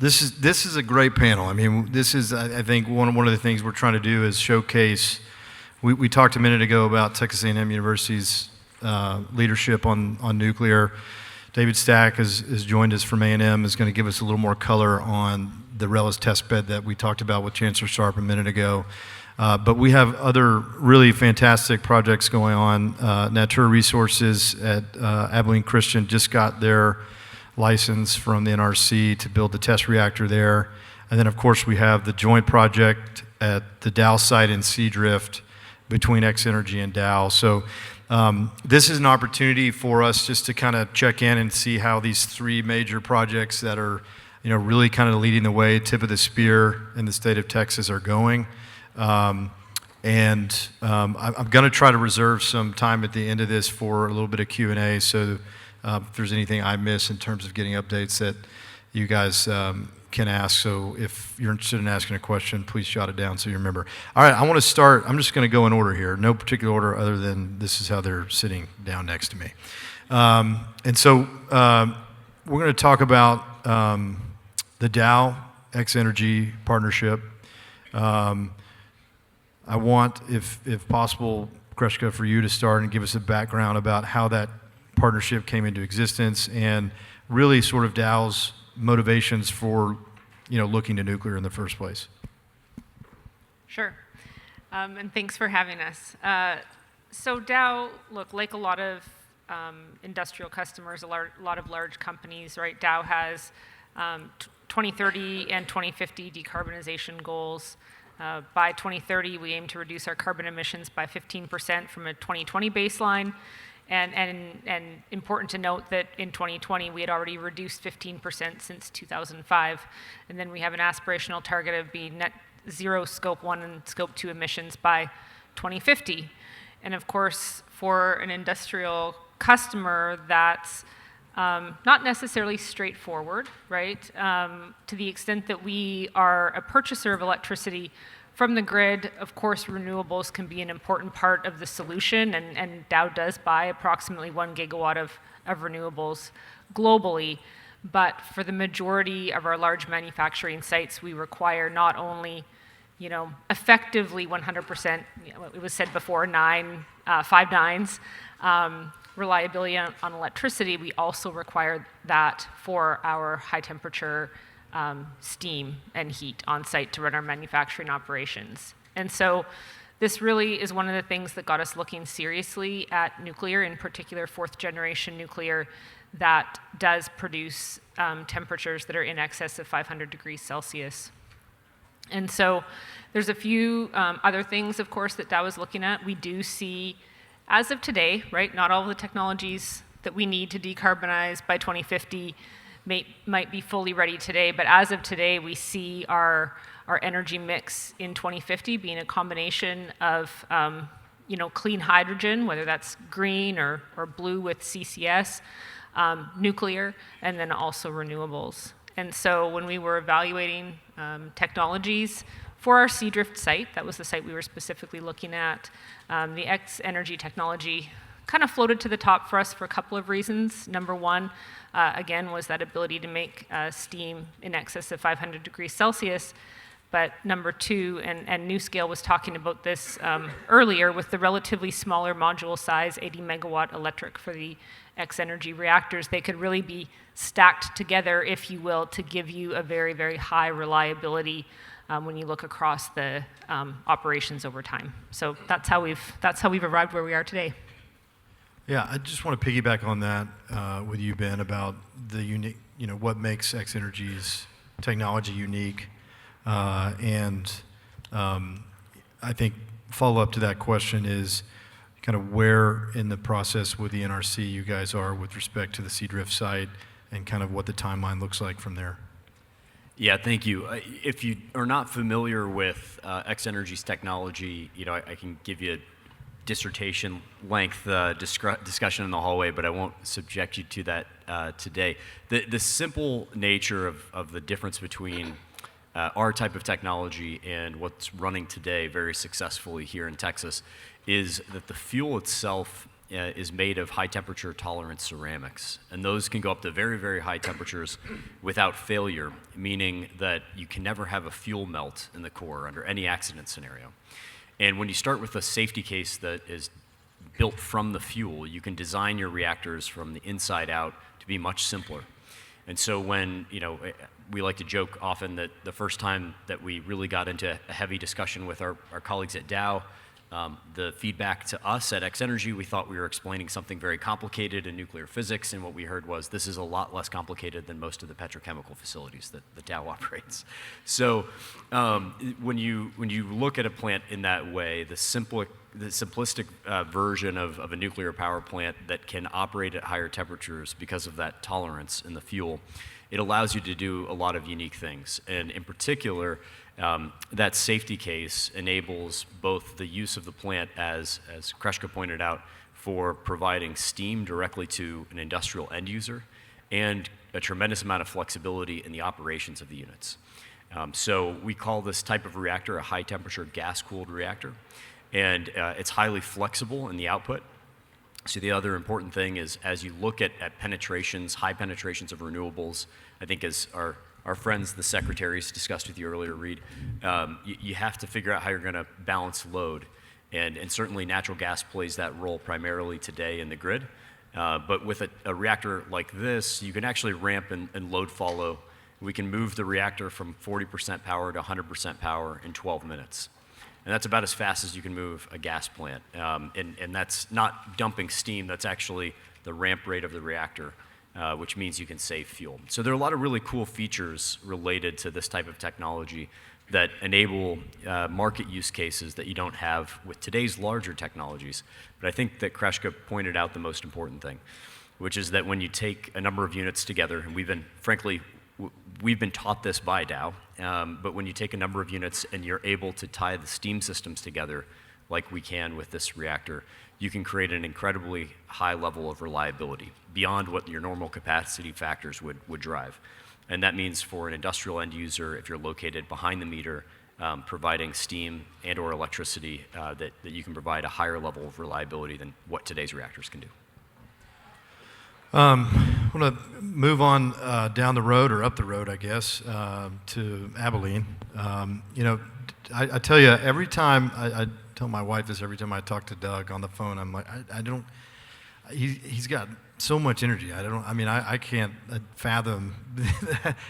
This is a great panel. I mean, this is, I think, one of the things we're trying to do is showcase. We talked a minute ago about Texas A&M University's leadership on nuclear. David Staack has joined us from A&M, is going to give us a little more color on the RELIS test bed that we talked about with Chancellor Sharp a minute ago. But we have other really fantastic projects going on. Natura Resources at Abilene Christian just got their license from the NRC to build the test reactor there. And then, of course, we have the joint project at the Dow site in Seadrift between X-Energy and Dow. So this is an opportunity for us just to kind of check in and see how these three major projects that are, really kind of leading the way, tip of the spear in the state of Texas are going. I'm going to try to reserve some time at the end of this for a little bit of Q&A. So if there's anything I miss in terms of getting updates that you guys can ask. So if you're interested in asking a question, please jot it down so you remember. All right, I want to start. I'm just going to go in order here. No particular order other than this is how they're sitting down next to me. And so we're going to talk about the Dow X-Energy partnership. I want, if possible, Kreshka, for you to start and give us a background about how that partnership came into existence and really sort of Dow's motivations for, looking to nuclear in the first place. Sure. And thanks for having us. So Dow, look, like a lot of industrial customers, a lot of large companies, right? Dow has 2030 and 2050 decarbonization goals. By 2030, we aim to reduce our carbon emissions by 15% from a 2020 baseline. And important to note that in 2020, we had already reduced 15% since 2005. And then we have an aspirational target of being net zero Scope 1 and Scope 2 emissions by 2050. And of course, for an industrial customer, that's not necessarily straightforward, right? To the extent that we are a purchaser of electricity from the grid, of course, renewables can be an important part of the solution, and Dow does buy approximately 1 gigawatt of renewables globally. But for the majority of our large manufacturing sites, we require not only, effectively 100%, it was said before, 5 nines, reliability on electricity, we also require that for our high temperature steam and heat on site to run our manufacturing operations. And so this really is one of the things that got us looking seriously at nuclear, in particular fourth generation nuclear that does produce temperatures that are in excess of 500 degrees Celsius. And so there's a few other things, of course, that Dow is looking at. We do see, as of today, right, not all of the technologies that we need to decarbonize by 2050 might be fully ready today, but as of today, we see our energy mix in 2050 being a combination of clean hydrogen, whether that's green or blue with CCS, nuclear, and then also renewables. And so when we were evaluating technologies for our Seadrift site, that was the site we were specifically looking at, the X-Energy technology kind of floated to the top for us for a couple of reasons. Number one, again, was that ability to make steam in excess of 500 degrees Celsius. But number two, and NuScale was talking about this earlier, with the relatively smaller module size, 80 megawatt electric for the X-Energy reactors, they could really be stacked together, if you will, to give you a very, very high reliability when you look across the operations over time. So that's how we've arrived where we are today. Yeah, I just want to piggyback on that with you, Ben, about the unique, what makes X-Energy's technology unique. And I think follow-up to that question is kind of where in the process with the NRC you guys are with respect to the Seadrift site and kind of what the timeline looks like from there. Yeah, thank you. If you are not familiar with X-Energy's technology, I can give you a dissertation length discussion in the hallway, but I won't subject you to that today. The simple nature of the difference between our type of technology and what's running today very successfully here in Texas is that the fuel itself is made of high temperature tolerant ceramics. And those can go up to very, very high temperatures without failure, meaning that you can never have a fuel melt in the core under any accident scenario. And when you start with a safety case that is built from the fuel, you can design your reactors from the inside out to be much simpler. And so when, we like to joke often that the first time that we really got into a heavy discussion with our colleagues at Dow, the feedback to us at X-Energy, we thought we were explaining something very complicated in nuclear physics, and what we heard was this is a lot less complicated than most of the petrochemical facilities that Dow operates. So when you look at a plant in that way, the simplistic version of a nuclear power plant that can operate at higher temperatures because of that tolerance in the fuel, it allows you to do a lot of unique things. And in particular, that safety case enables both the use of the plant, as Kreshka pointed out, for providing steam directly to an industrial end user, and a tremendous amount of flexibility in the operations of the units. So we call this type of reactor a high temperature gas-cooled reactor, and it's highly flexible in the output. So the other important thing is, as you look at penetrations, high penetrations of renewables, I think as our friends, the secretaries, discussed with you earlier, Reed, you have to figure out how you're going to balance load. And certainly natural gas plays that role primarily today in the grid. But with a reactor like this, you can actually ramp and load follow. We can move the reactor from 40% power to 100% power in 12 minutes. And that's about as fast as you can move a gas plant. And that's not dumping steam, that's actually the ramp rate of the reactor, which means you can save fuel. So there are a lot of really cool features related to this type of technology that enable market use cases that you don't have with today's larger technologies. But I think that Kreshka pointed out the most important thing, which is that when you take a number of units together, and we've been taught this by Dow, but when you take a number of units and you're able to tie the steam systems together like we can with this reactor, you can create an incredibly high level of reliability beyond what your normal capacity factors would drive. And that means for an industrial end user, if you're located behind the meter, providing steam and or electricity, that you can provide a higher level of reliability than what today's reactors can do. I want to move on down the road, or up the road, I guess, to Abilene. I tell you, every time, I tell my wife this every time I talk to Doug on the phone, I'm like, he's got so much energy. I can't fathom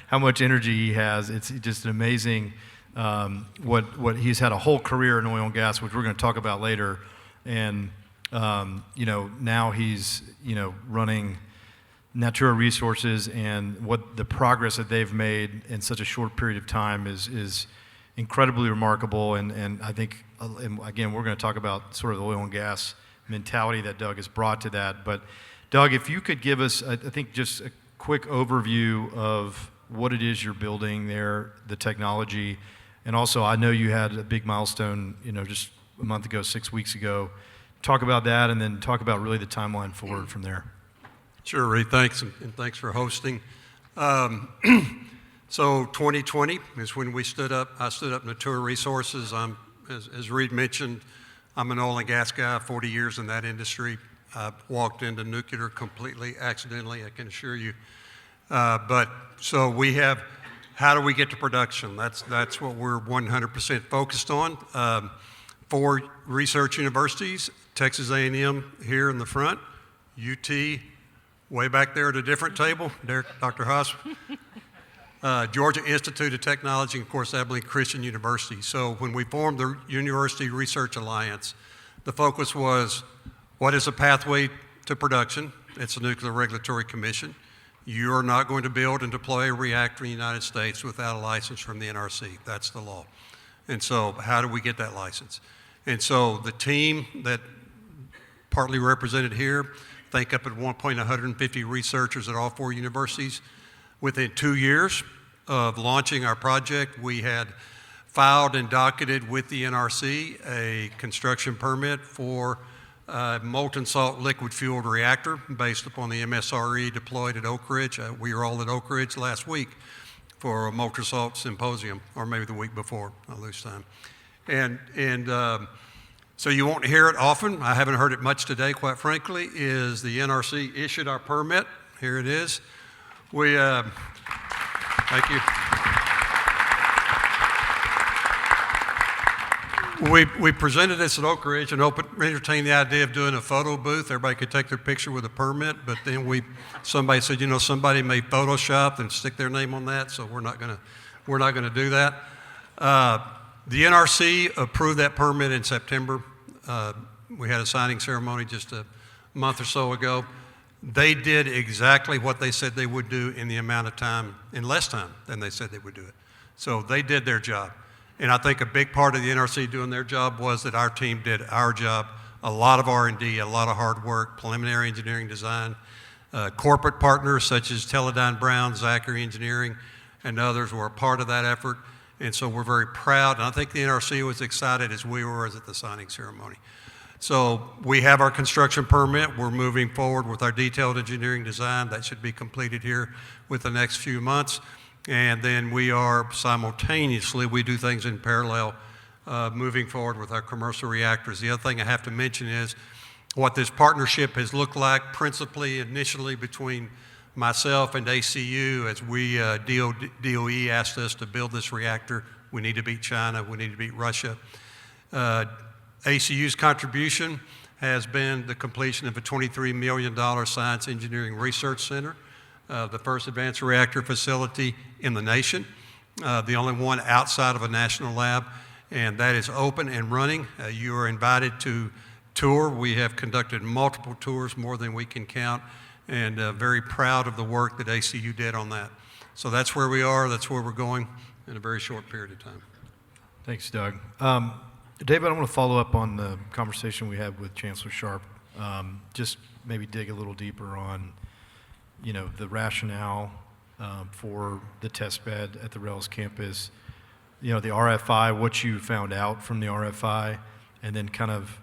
how much energy he has. It's just amazing what he's had a whole career in oil and gas, which we're going to talk about later. And, now he's, running Natura Resources, and what the progress that they've made in such a short period of time is incredibly remarkable. And I think, and again, we're going to talk about sort of the oil and gas mentality that Doug has brought to that. But Doug, if you could give us, I think, just a quick overview of what it is you're building there, the technology, and also I know you had a big milestone, just a month ago, 6 weeks ago. Talk about that, and then talk about really the timeline forward from there. Sure, Reed, thanks, and thanks for hosting. So 2020 is when I stood up Natura Resources. As Reed mentioned, I'm an oil and gas guy, 40 years in that industry. I walked into nuclear completely accidentally, I can assure you. But so we have, how do we get to production? That's what we're 100% focused on. 4 research universities, Texas A&M here in the front, UT way back there at a different table, Dr. Haas, Georgia Institute of Technology, and of course Abilene Christian University. So when we formed the University Research Alliance, the focus was, what is a pathway to production? It's the Nuclear Regulatory Commission. You're not going to build and deploy a reactor in the United States without a license from the NRC. That's the law. And so how do we get that license? And so the team that partly represented here, think up at one point 150 researchers at all 4 universities. Within 2 years of launching our project, we had filed and docketed with the NRC a construction permit for a molten salt liquid fueled reactor based upon the MSRE deployed at Oak Ridge. We were all at Oak Ridge last week for a molten salt symposium, or maybe the week before, I lose time. And So you won't hear it often. I haven't heard it much today, quite frankly, is the NRC issued our permit. Here it is. Thank you. We presented this at Oak Ridge and entertained the idea of doing a photo booth. Everybody could take their picture with a permit, but then somebody said, somebody may Photoshop and stick their name on that, so we're not gonna do that. The NRC approved that permit in September. We had a signing ceremony just a month or so ago. They did exactly what they said they would do in less time than they said they would do it. So they did their job. And I think a big part of the NRC doing their job was that our team did our job, a lot of R&D, a lot of hard work, preliminary engineering design. Corporate partners such as Teledyne Brown, Zachary Engineering, and others were a part of that effort. And so we're very proud, and I think the NRC was excited as we were at the signing ceremony. So we have our construction permit. We're moving forward with our detailed engineering design. That should be completed here with the next few months. And then we are simultaneously, we do things in parallel, moving forward with our commercial reactors. The other thing I have to mention is what this partnership has looked like principally initially between myself and ACU as DOE asked us to build this reactor. We need to beat China, we need to beat Russia. ACU's contribution has been the completion of a $23 million science engineering research center, the first advanced reactor facility in the nation, the only one outside of a national lab, and that is open and running. You are invited to tour. We have conducted multiple tours, more than we can count, and very proud of the work that ACU did on that. So that's where we are, that's where we're going in a very short period of time. Thanks, Doug. David, I want to follow up on the conversation we had with Chancellor Sharp. Just maybe dig a little deeper on, the rationale for the test bed at the Rels campus, the RFI, what you found out from the RFI, and then kind of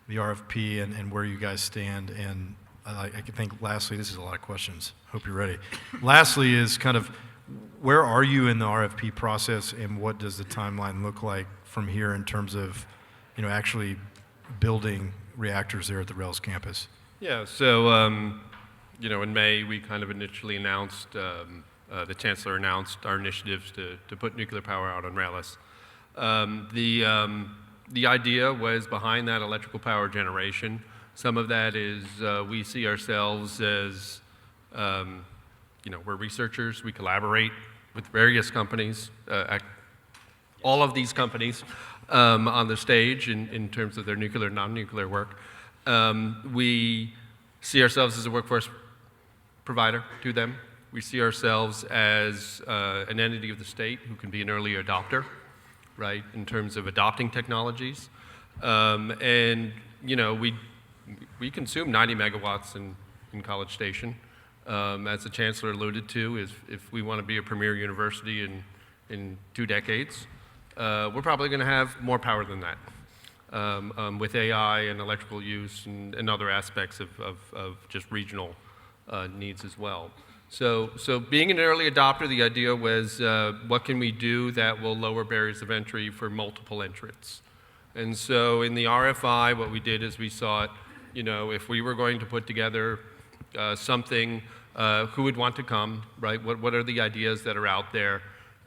the RFP and where you guys stand. And I think lastly, this is a lot of questions. Hope you're ready. Lastly is kind of where are you in the RFP process, and what does the timeline look like from here in terms of, actually building reactors there at the Rels campus? Yeah, so, in May, we kind of initially announced, the Chancellor announced our initiatives to put nuclear power out on Rels. The idea was behind that electrical power generation. Some of that is we see ourselves as, we're researchers, we collaborate with various companies, all of these companies on the stage in terms of their nuclear, non-nuclear work. We see ourselves as a workforce provider to them. We see ourselves as an entity of the state who can be an early adopter, right, in terms of adopting technologies. We consume 90 megawatts in College Station. As the Chancellor alluded to, if we want to be a premier university in 2 decades, we're probably going to have more power than that with AI and electrical use and other aspects of just regional needs as well. So being an early adopter, the idea was what can we do that will lower barriers of entry for multiple entrants? And so in the RFI, what we did is we sought, if we were going to put together something, who would want to come, right? What are the ideas that are out there?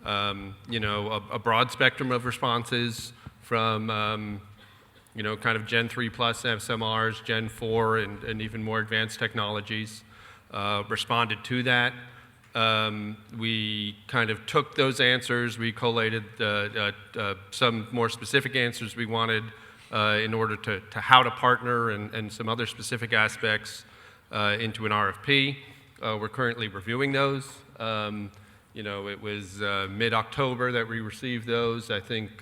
A broad spectrum of responses from, kind of Gen 3 plus SMRs, Gen 4, and even more advanced technologies. Responded to that. We kind of took those answers, we collated some more specific answers we wanted in order to how to partner and some other specific aspects into an RFP. We're currently reviewing those. It was mid-October that we received those. I think,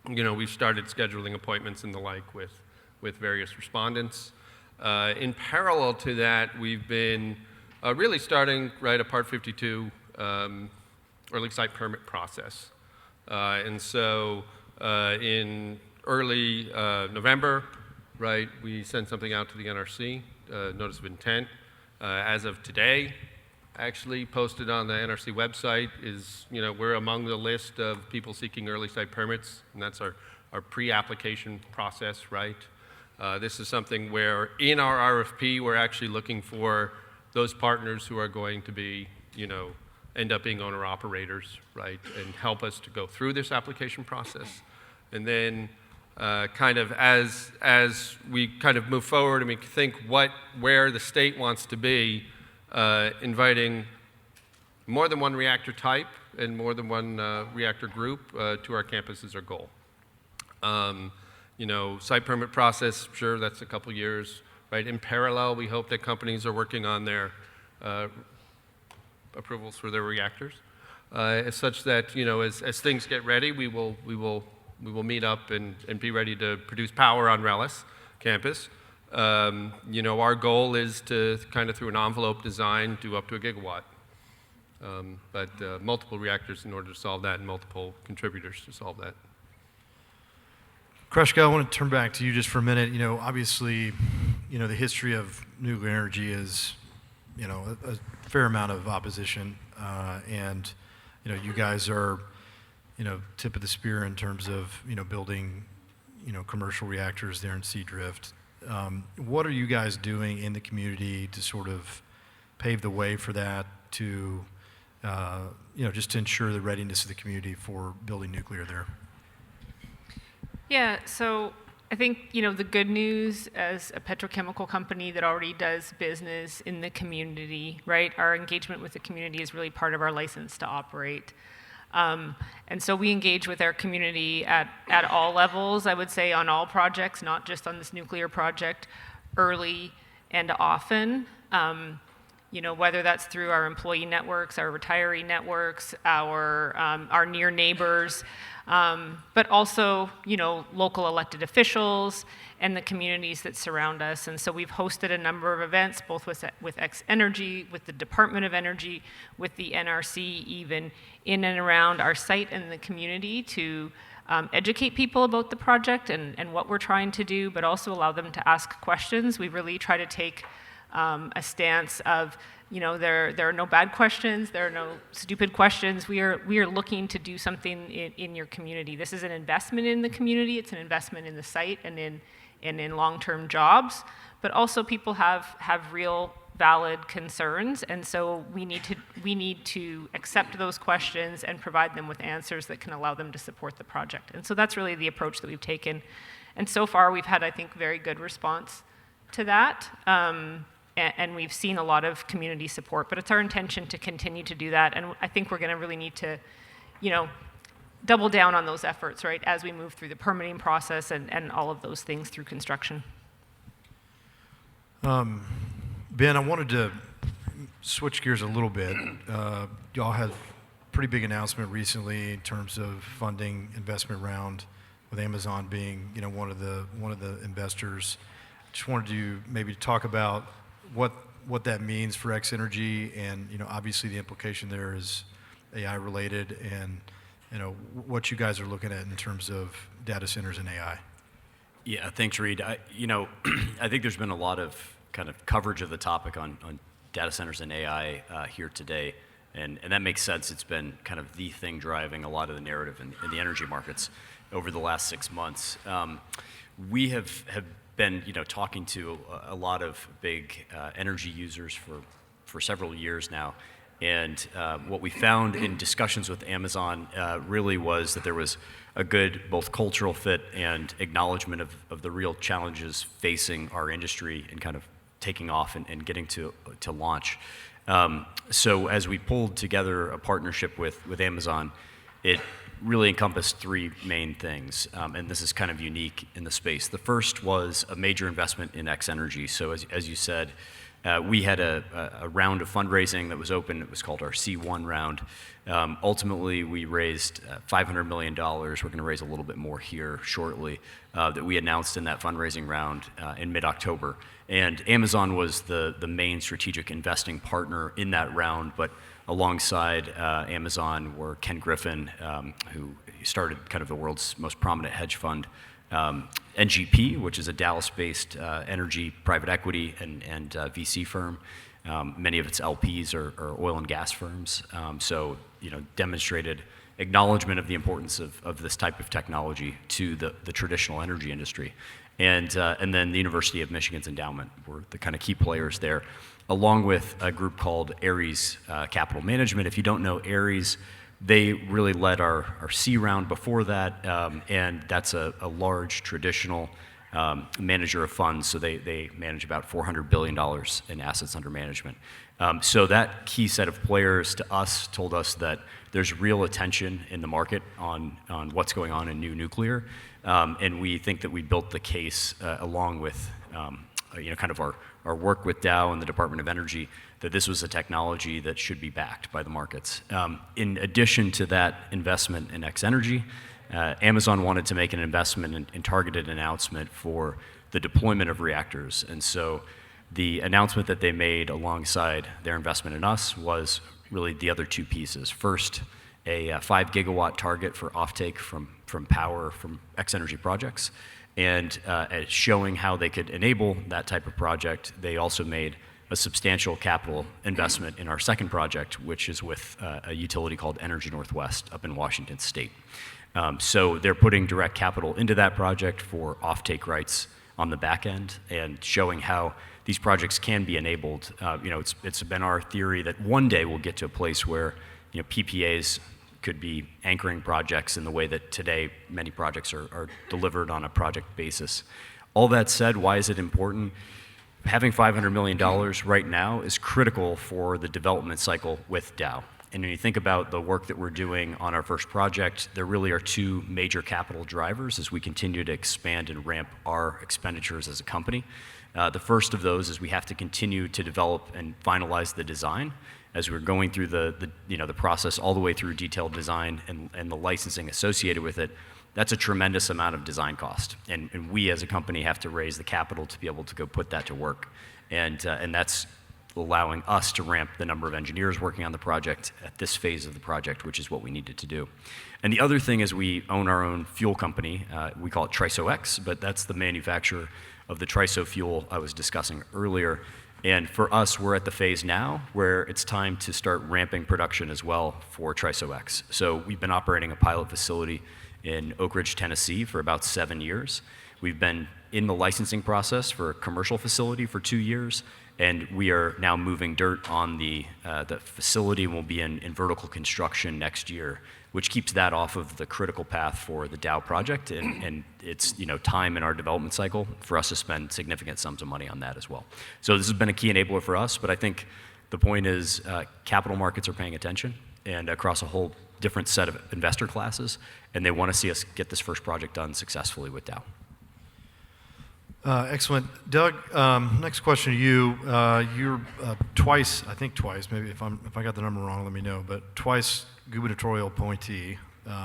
we've started scheduling appointments and the like with various respondents. In parallel to that, we've been really starting a Part 52 early site permit process. And so in early November, we sent something out to the NRC, notice of intent. As of today, actually posted on the NRC website is, we're among the list of people seeking early site permits, and that's our our pre-application process, right? This is something where in our RFP, we're actually looking for those partners who are going to be, end up being owner-operators, right, and help us to go through this application process. And then kind of as we kind of move forward and we think where the state wants to be, inviting more than one reactor type and more than one reactor group to our campus is our goal. Site permit process, sure, that's a couple years, right? In parallel, we hope that companies are working on their approvals for their reactors, as such that, as things get ready, we will meet up and be ready to produce power on RELIS campus. Our goal is to kind of through an envelope design do up to 1 gigawatt. But multiple reactors in order to solve that and multiple contributors to solve that. Kreshka, I want to turn back to you just for a minute. Obviously, the history of nuclear energy is, a fair amount of opposition, and you guys are, tip of the spear in terms of, building, commercial reactors there in Seadrift. What are you guys doing in the community to sort of pave the way for that, to, just to ensure the readiness of the community for building nuclear there? Yeah, so I think, the good news as a petrochemical company that already does business in the community, right? Our engagement with the community is really part of our license to operate. And so we engage with our community at all levels, I would say on all projects, not just on this nuclear project, early and often. Whether that's through our employee networks, our retiree networks, our near neighbors, but also, local elected officials and the communities that surround us. And so we've hosted a number of events, both with X Energy, with the Department of Energy, with the NRC, even in and around our site and the community to educate people about the project and what we're trying to do, but also allow them to ask questions. We really try to take a stance of, there are no bad questions, there are no stupid questions. We are looking to do something in your community. This is an investment in the community. It's an investment in the site and in long-term jobs. But also, people have real, valid concerns, and so we need to accept those questions and provide them with answers that can allow them to support the project. And so that's really the approach that we've taken. And so far, we've had, I think, very good response to that. And we've seen a lot of community support, but it's our intention to continue to do that. And I think we're going to really need to, double down on those efforts, right, as we move through the permitting process and all of those things through construction. Ben, I wanted to switch gears a little bit. Y'all had a pretty big announcement recently in terms of funding investment round, with Amazon being, one of the investors. Just wanted you maybe to talk about what that means for X Energy, and obviously the implication there is AI related, and what you guys are looking at in terms of data centers and AI. Yeah, thanks, Reed. I think there's been a lot of kind of coverage of the topic on data centers and AI here today, and that makes sense. It's been kind of the thing driving a lot of the narrative in the energy markets over the last 6 months. We have been talking to a lot of big energy users for several years now, and what we found in discussions with Amazon really was that there was a good both cultural fit and acknowledgement of the real challenges facing our industry and kind of taking off and getting to launch. So as we pulled together a partnership with Amazon, it really encompassed 3 main things, and this is kind of unique in the space. The first was a major investment in X Energy. So as you said, we had a round of fundraising that was open. It was called our C1 round. Ultimately, we raised $500 million. We're going to raise a little bit more here shortly, that we announced in that fundraising round in mid-October. And Amazon was the main strategic investing partner in that round, but alongside Amazon were Ken Griffin, who started kind of the world's most prominent hedge fund, NGP, which is a Dallas-based energy private equity and VC firm. Many of its LPs are oil and gas firms, so demonstrated acknowledgement of the importance of this type of technology to the traditional energy industry. And then the University of Michigan's endowment were the kind of key players there, along with a group called Ares Capital Management. If you don't know Ares, they really led our C round before that, and that's a large traditional manager of funds. So they manage about $400 billion in assets under management. So that key set of players to us told us that there's real attention in the market on what's going on in new nuclear, and we think that we built the case along with kind of our work with Dow and the Department of Energy, that this was a technology that should be backed by the markets. In addition to that investment in X Energy, Amazon wanted to make an investment and targeted announcement for the deployment of reactors. And so the announcement that they made alongside their investment in us was really the other two pieces. First, a 5 gigawatt target for offtake from power from X Energy projects. And showing how they could enable that type of project, they also made a substantial capital investment in our second project, which is with a utility called Energy Northwest up in Washington State. So they're putting direct capital into that project for offtake rights on the back end and showing how these projects can be enabled. It's been our theory that one day we'll get to a place where PPAs could be anchoring projects in the way that today many projects are delivered on a project basis. All that said, why is it important? Having $500 million right now is critical for the development cycle with Dow. And when you think about the work that we're doing on our first project, there really are two major capital drivers as we continue to expand and ramp our expenditures as a company. The first of those is we have to continue to develop and finalize the design as we're going through the process all the way through detailed design and the licensing associated with it. That's a tremendous amount of design cost. And we as a company have to raise the capital to be able to go put that to work. And that's allowing us to ramp the number of engineers working on the project at this phase of the project, which is what we needed to do. And the other thing is we own our own fuel company. We call it TriSoX, but that's the manufacturer of the TRISO fuel I was discussing earlier. And for us, we're at the phase now where it's time to start ramping production as well for TriSoX. So we've been operating a pilot facility in Oak Ridge, Tennessee for about 7 years. We've been in the licensing process for a commercial facility for 2 years, and we are now moving dirt on the facility and will be in vertical construction next year, which keeps that off of the critical path for the Dow project, and it's time in our development cycle for us to spend significant sums of money on that as well. So this has been a key enabler for us, but I think the point is capital markets are paying attention and across a whole different set of investor classes, and they want to see us get this first project done successfully with Dow. Excellent. Doug, next question to you. You're twice, maybe if I got the number wrong, let me know, but twice gubernatorial appointee. Twice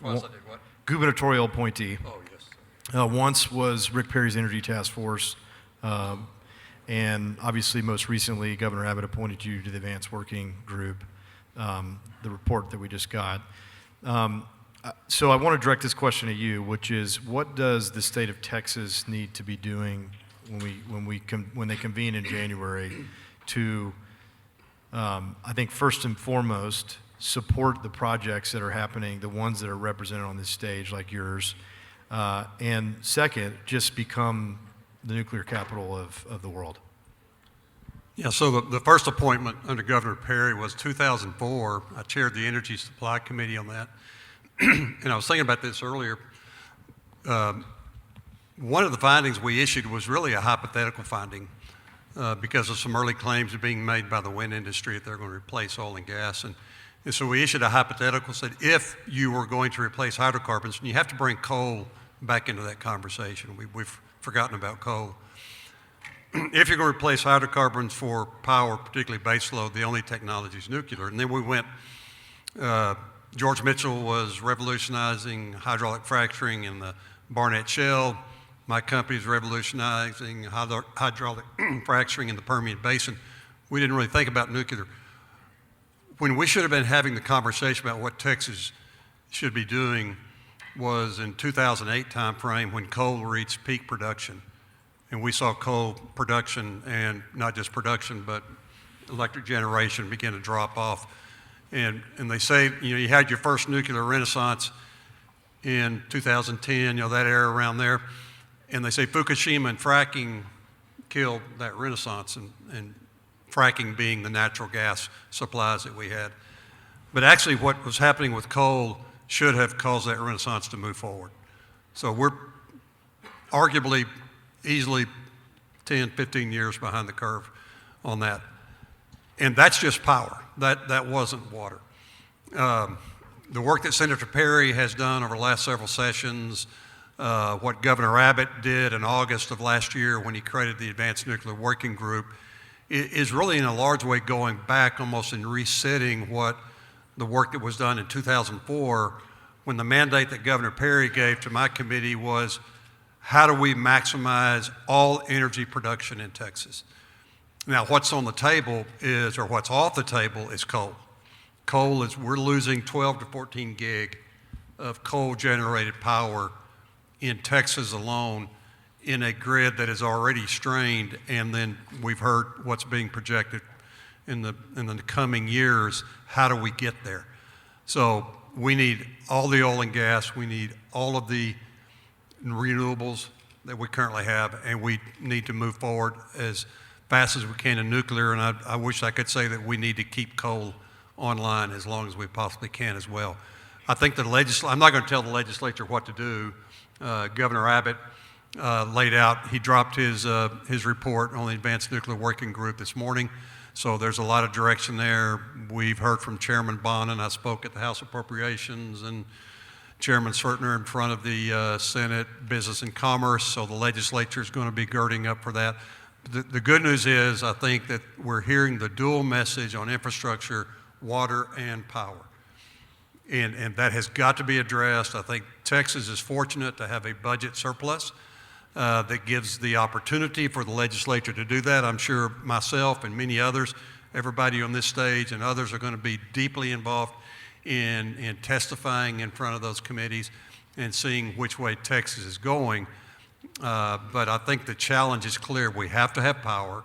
I did what? Gubernatorial appointee. Oh, yes. Once was Rick Perry's Energy Task Force, and obviously most recently Governor Abbott appointed you to the Advanced Working Group, the report that we just got. So I want to direct this question to you, which is, what does the state of Texas need to be doing when they convene in January to, I think first and foremost, support the projects that are happening, the ones that are represented on this stage like yours, and second, just become the nuclear capital of the world? Yeah, so the first appointment under Governor Perry was 2004. I chaired the Energy Supply Committee on that. And I was thinking about this earlier. One of the findings we issued was really a hypothetical finding because of some early claims being made by the wind industry that they're going to replace oil and gas. And so we issued a hypothetical, said if you were going to replace hydrocarbons, and you have to bring coal back into that conversation. We've forgotten about coal. If you're going to replace hydrocarbons for power, particularly baseload, the only technology is nuclear. And then we went, George Mitchell was revolutionizing hydraulic fracturing in the Barnett Shale. My company's revolutionizing hydraulic fracturing in the Permian Basin. We didn't really think about nuclear. When we should have been having the conversation about what Texas should be doing was in 2008 timeframe when coal reached peak production. And we saw coal production, and not just production, but electric generation begin to drop off. And they say, you had your first nuclear renaissance in 2010, that era around there. And they say Fukushima and fracking killed that renaissance, and fracking being the natural gas supplies that we had. But actually what was happening with coal should have caused that renaissance to move forward. So we're arguably easily 10, 15 years behind the curve on that. And that's just power. That wasn't water. The work that Senator Perry has done over the last several sessions, what Governor Abbott did in August of last year when he created the Advanced Nuclear Working Group, is really in a large way going back almost and resetting what the work that was done in 2004 when the mandate that Governor Perry gave to my committee was, how do we maximize all energy production in Texas? Now, what's on the table is, or what's off the table is coal. Coal is, we're losing 12 to 14 gig of coal-generated power in Texas alone in a grid that is already strained, and then we've heard what's being projected in the coming years. How do we get there? So we need all the oil and gas, we need all of the renewables that we currently have, and we need to move forward as fast as we can in nuclear, and I wish I could say that we need to keep coal online as long as we possibly can as well. I think I'm not going to tell the legislature what to do. Governor Abbott laid out, he dropped his report on the Advanced Nuclear Working Group this morning, so there's a lot of direction there. We've heard from Chairman Bonin. I spoke at the House Appropriations, and Chairman Swertner in front of the Senate Business and Commerce, so the legislature is going to be girding up for that. The good news is I think that we're hearing the dual message on infrastructure, water and power. And that has got to be addressed. I think Texas is fortunate to have a budget surplus that gives the opportunity for the legislature to do that. I'm sure myself and many others, everybody on this stage and others are going to be deeply involved in testifying in front of those committees and seeing which way Texas is going. But I think the challenge is clear. We have to have power.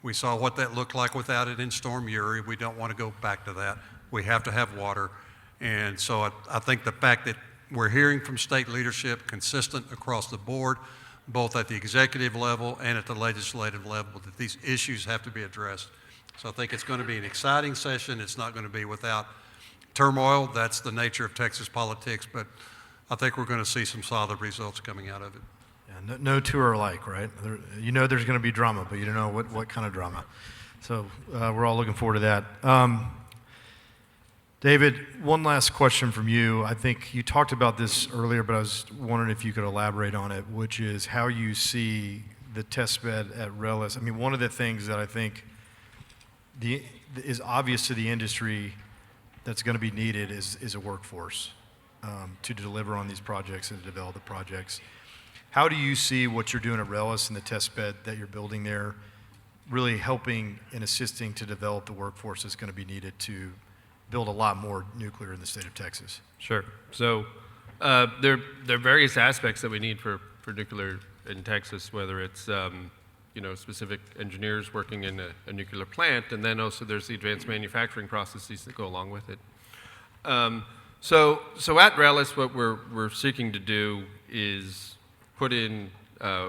We saw what that looked like without it in Storm Uri. We don't want to go back to that. We have to have water. And so I think the fact that we're hearing from state leadership consistent across the board, both at the executive level and at the legislative level, that these issues have to be addressed. So I think it's going to be an exciting session. It's not going to be without turmoil. That's the nature of Texas politics, but I think we're going to see some solid results coming out of it. Yeah, no two are alike, right? You know there's going to be drama, but you don't know what kind of drama. So we're all looking forward to that. David, one last question from you. I think you talked about this earlier, but I was wondering if you could elaborate on it, which is how you see the test bed at Rellis. I mean, one of the things that I think is obvious to the industry that's going to be needed is a workforce to deliver on these projects and to develop the projects. How do you see what you're doing at Rellis and the test bed that you're building there really helping and assisting to develop the workforce that's going to be needed to build a lot more nuclear in the state of Texas? Sure. So there are various aspects that we need for nuclear in Texas, whether it's specific engineers working in a nuclear plant, and then also there's the advanced manufacturing processes that go along with it. So at Rellis, what we're seeking to do is put in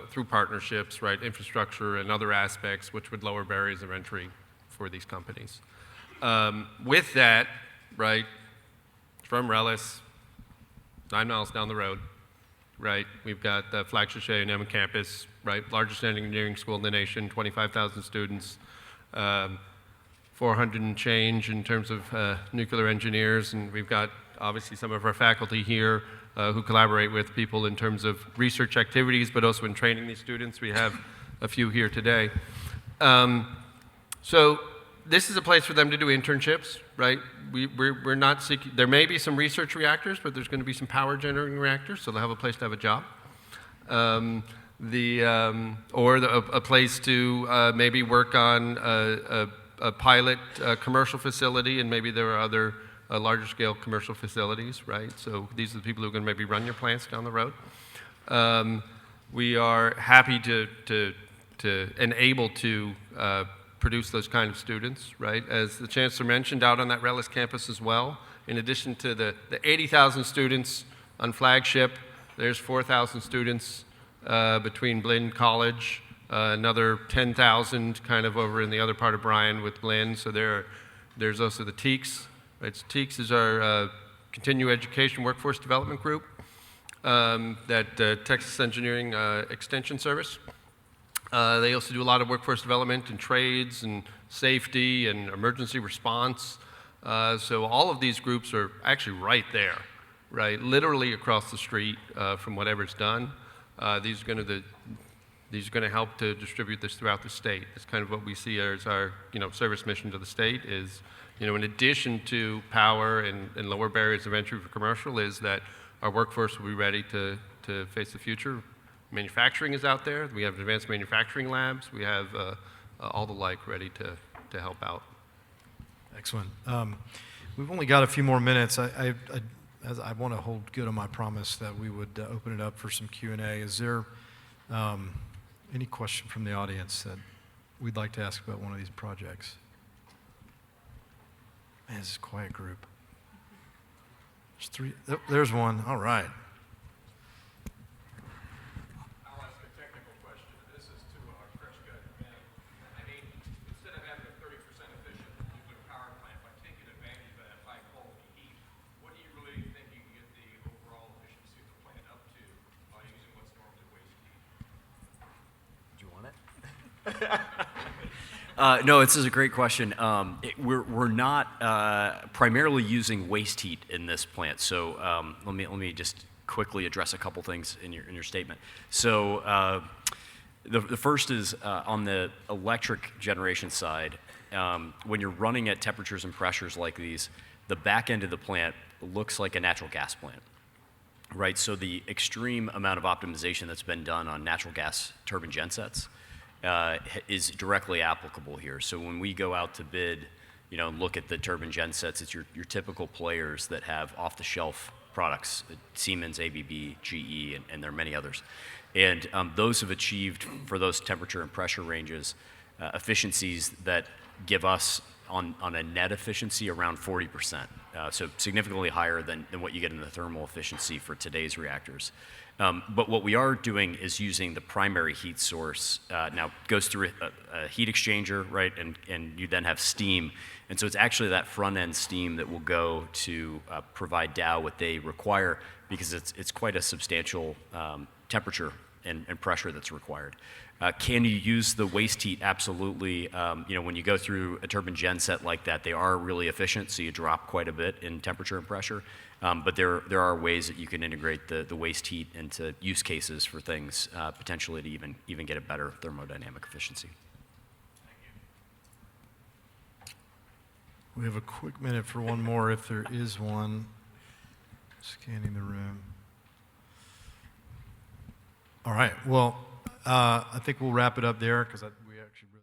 through partnerships, right, infrastructure and other aspects which would lower barriers of entry for these companies. With that, right, from Rellis, 9 miles down the road, right, we've got the flagship A&M campus, right, largest engineering school in the nation, 25,000 students, 400 and change in terms of nuclear engineers, and we've got obviously some of our faculty here who collaborate with people in terms of research activities, but also in training these students. We have a few here today. So this is a place for them to do internships, right? We're not seeking, there may be some research reactors, but there's going to be some power generating reactors, so they'll have a place to have a job. A place to maybe work on a pilot commercial facility, and maybe there are other larger scale commercial facilities, right? So these are the people who are going to maybe run your plants down the road. We are happy to and able to produce those kind of students, right? As the Chancellor mentioned, out on that Relish campus as well, in addition to the 80,000 students on Flagship, there's 4,000 students between Blinn College, another 10,000 kind of over in the other part of Bryan with Blinn. So there's also the TEACS. Right? So TEACS is our continuing education workforce development group that Texas Engineering Extension Service. They also do a lot of workforce development in trades and safety and emergency response. So all of these groups are actually right there, right? Literally across the street from whatever's done. These are going to help to distribute this throughout the state. It's kind of what we see as our service mission to the state is, in addition to power and lower barriers of entry for commercial, is that our workforce will be ready to face the future. Manufacturing is out there. We have advanced manufacturing labs. We have all the like ready to help out. Excellent. We've only got a few more minutes. I want to hold good on my promise that we would open it up for some Q&A. Is there any question from the audience that we'd like to ask about one of these projects? Man, this is a quiet group. There's three. Oh, there's one. All right. I'll ask a technical question. This is to Kreshka. I mean, instead of having a 30% efficient nuclear power plant, by taking advantage of that high quality heat, what do you really think you can get the overall efficiency of the plant up to by using what's normally waste heat? Do you want it? No, this is a great question. We're not primarily using waste heat in this plant. So let me just quickly address a couple things in your statement. So the first is on the electric generation side. When you're running at temperatures and pressures like these, the back end of the plant looks like a natural gas plant. Right, so the extreme amount of optimization that's been done on natural gas turbine gensets is directly applicable here. So when we go out to bid, look at the turbine gensets, it's your typical players that have off-the-shelf products, Siemens, ABB, GE, and there are many others. And those have achieved, for those temperature and pressure ranges, efficiencies that give us, on a net efficiency, around 40%. So significantly higher than what you get in the thermal efficiency for today's reactors. But what we are doing is using the primary heat source. Now, it goes through a heat exchanger, right, and you then have steam. And so it's actually that front-end steam that will go to provide Dow what they require, because it's quite a substantial temperature and pressure that's required. Can you use the waste heat? Absolutely. When you go through a turbine genset like that, they are really efficient, so you drop quite a bit in temperature and pressure. But there are ways that you can integrate the waste heat into use cases for things, potentially to even get a better thermodynamic efficiency. We have a quick minute for one more, if there is one. Scanning the room. All right. Well, I think we'll wrap it up there because we actually.